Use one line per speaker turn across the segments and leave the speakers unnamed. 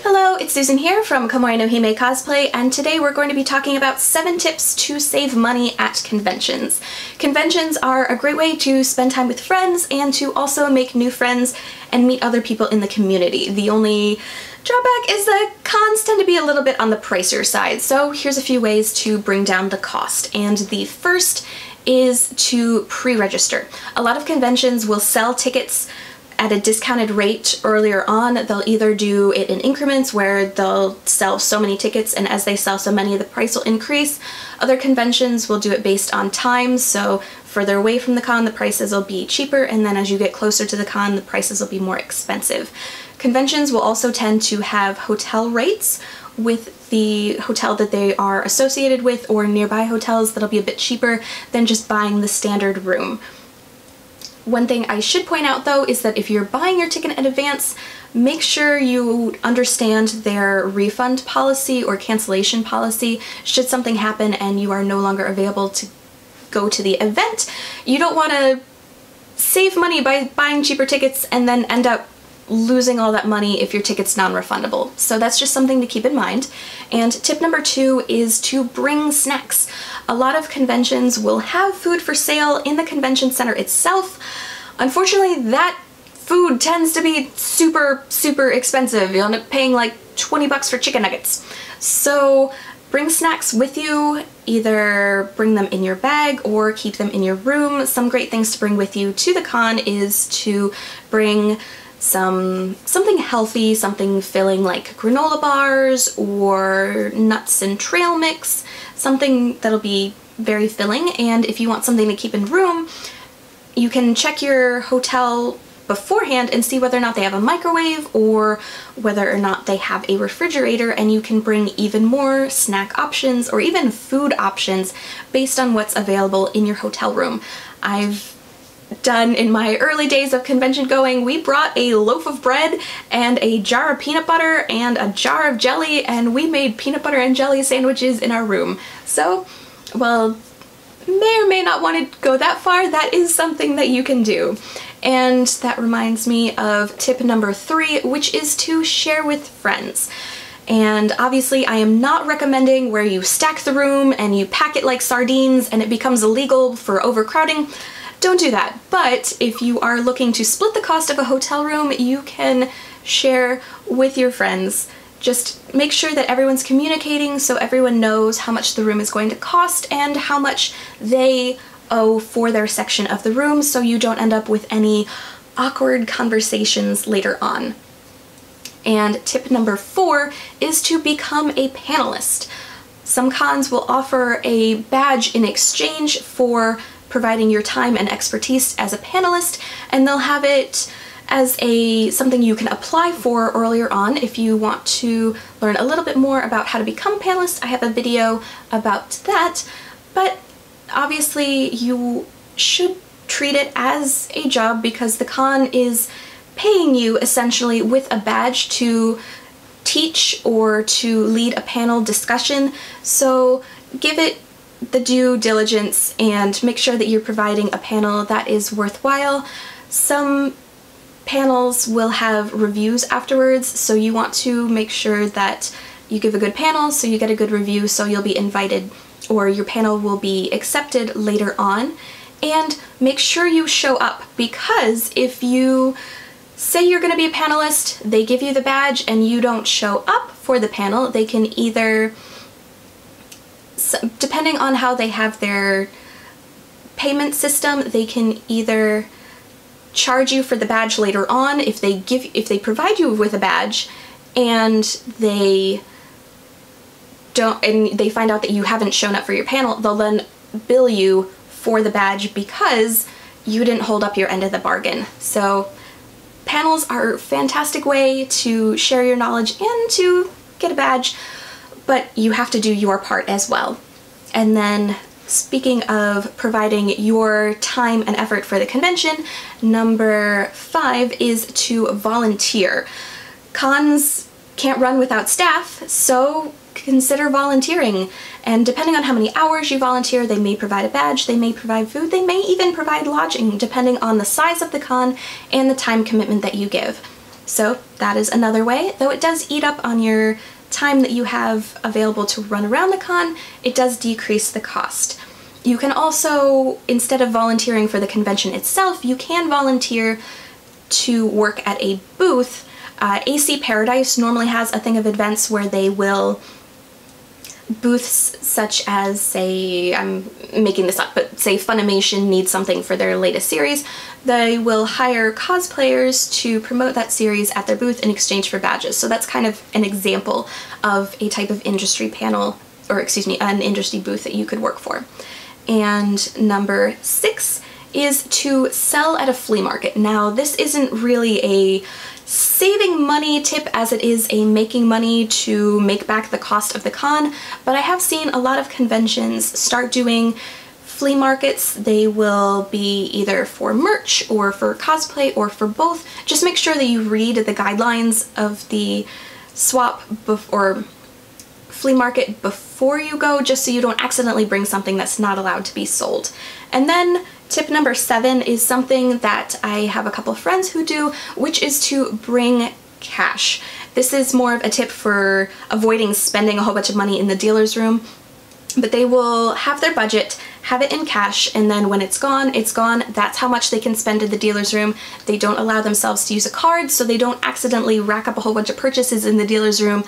Hello, it's Susan here from Komori no Hime Cosplay, and today we're going to be talking about 7 tips to save money at conventions. Conventions are a great way to spend time with friends and to also make new friends and meet other people in the community. The only drawback is that cons tend to be a little bit on the pricier side, so here's a few ways to bring down the cost. And the first is to pre-register. A lot of conventions will sell tickets at a discounted rate earlier on. They'll either do it in increments where they'll sell so many tickets, and as they sell so many, the price will increase. Other conventions will do it based on time, so further away from the con, the prices will be cheaper, and then as you get closer to the con, the prices will be more expensive. Conventions will also tend to have hotel rates with the hotel that they are associated with, or nearby hotels that'll be a bit cheaper than just buying the standard room. One thing I should point out though is that if you're buying your ticket in advance, make sure you understand their refund policy or cancellation policy should something happen and you are no longer available to go to the event. You don't want to save money by buying cheaper tickets and then end up losing all that money if your ticket's non-refundable. So that's just something to keep in mind. And tip number 2 is to bring snacks. A lot of conventions will have food for sale in the convention center itself. Unfortunately, that food tends to be super expensive. You'll end up paying like 20 bucks for chicken nuggets. So bring snacks with you, either bring them in your bag or keep them in your room. Some great things to bring with you to the con is to bring something healthy, something filling like granola bars or nuts and trail mix, something that'll be very filling. And if you want something to keep in room, you can check your hotel beforehand and see whether or not they have a microwave or whether or not they have a refrigerator, and you can bring even more snack options or even food options based on what's available in your hotel room. I've done in my early days of convention going, we brought a loaf of bread and a jar of peanut butter and a jar of jelly, and we made peanut butter and jelly sandwiches in our room. So, well, may or may not want to go that far, that is something that you can do. And that reminds me of tip number 3, which is to share with friends. And obviously I am not recommending where you stack the room and you pack it like sardines and it becomes illegal for overcrowding. Don't do that. But if you are looking to split the cost of a hotel room, you can share with your friends. Just make sure that everyone's communicating so everyone knows how much the room is going to cost and how much they owe for their section of the room, so you don't end up with any awkward conversations later on. And tip number 4 is to become a panelist. Some cons will offer a badge in exchange for providing your time and expertise as a panelist, and they'll have it as something you can apply for earlier on if you want to learn a little bit more about how to become a panelist. I have a video about that, but obviously you should treat it as a job because the con is paying you essentially with a badge to teach or to lead a panel discussion. So give it the due diligence and make sure that you're providing a panel that is worthwhile. Some panels will have reviews afterwards, so you want to make sure that you give a good panel so you get a good review, so you'll be invited or your panel will be accepted later on. And make sure you show up, because if you say you're going to be a panelist, they give you the badge and you don't show up for the panel, they can either, depending on how they have their payment system, they can either charge you for the badge later on if they provide you with a badge and they find out that you haven't shown up for your panel, they'll then bill you for the badge because you didn't hold up your end of the bargain. So panels are a fantastic way to share your knowledge and to get a badge, but you have to do your part as well. And then speaking of providing your time and effort for the convention, number 5 is to volunteer. Cons can't run without staff, so consider volunteering. And depending on how many hours you volunteer, they may provide a badge, they may provide food, they may even provide lodging, depending on the size of the con and the time commitment that you give. So that is another way, though it does eat up on your time that you have available to run around the con. It does decrease the cost. You can also, instead of volunteering for the convention itself, you can volunteer to work at a booth. AC Paradise normally has a thing of events where they will booths such as, say, I'm making this up, but say Funimation needs something for their latest series, they will hire cosplayers to promote that series at their booth in exchange for badges. So that's kind of an example of a type of industry panel, or excuse me, an industry booth that you could work for. And number 6 is to sell at a flea market. Now, this isn't really a saving money tip as it is a making money to make back the cost of the con, but I have seen a lot of conventions start doing flea markets. They will be either for merch or for cosplay or for both. Just make sure that you read the guidelines of the swap or flea market before you go, just so you don't accidentally bring something that's not allowed to be sold. And then tip number 7 is something that I have a couple of friends who do, which is to bring cash. This is more of a tip for avoiding spending a whole bunch of money in the dealer's room, but they will have their budget, have it in cash, and then when it's gone, it's gone. That's how much they can spend in the dealer's room. They don't allow themselves to use a card, so they don't accidentally rack up a whole bunch of purchases in the dealer's room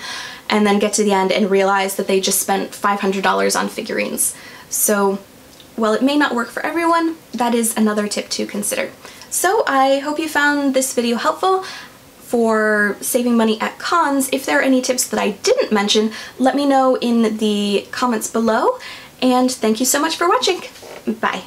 and then get to the end and realize that they just spent $500 on figurines. So while it may not work for everyone, that is another tip to consider. So I hope you found this video helpful for saving money at cons. If there are any tips that I didn't mention, let me know in the comments below, and thank you so much for watching. Bye.